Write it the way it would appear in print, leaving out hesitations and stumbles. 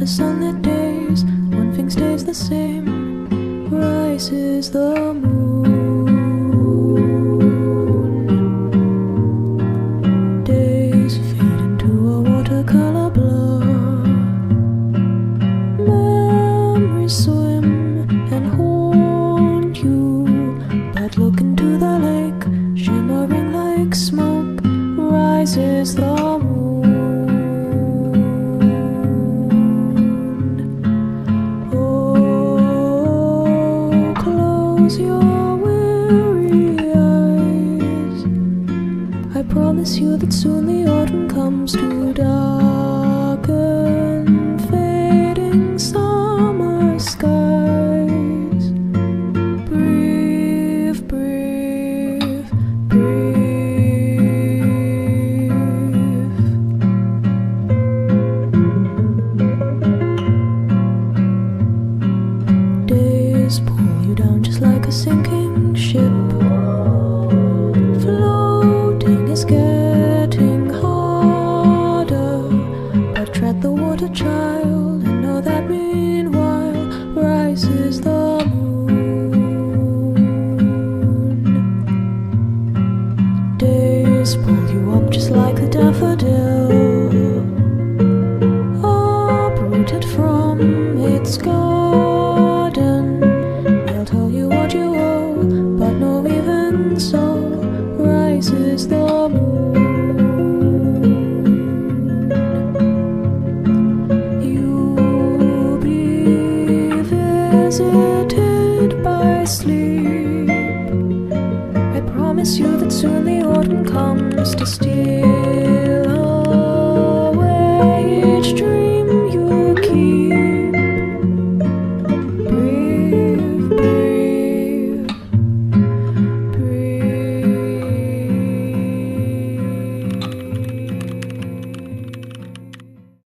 sunlit days, one thing stays the same, rises the moon. Days fade into a watercolor blur, memories swim and haunt you, but look into the lake, shimmering like smoke, rises the moon. Oh, close your weary eyes. I promise you that soon the autumn comes to darken fading summer skies. Breathe, breathe, breathe. Days pull you down just like a sinking ship. Floating is getting harder, but tread the water, child, and know that meanwhile rises the moon. Days pull you up just like a daffodil, uprooted from its garden. They'll tell you what you owe, but no, even so rises the moon. You'll be visited by sleep. I promise you that soon the autumn comes to steal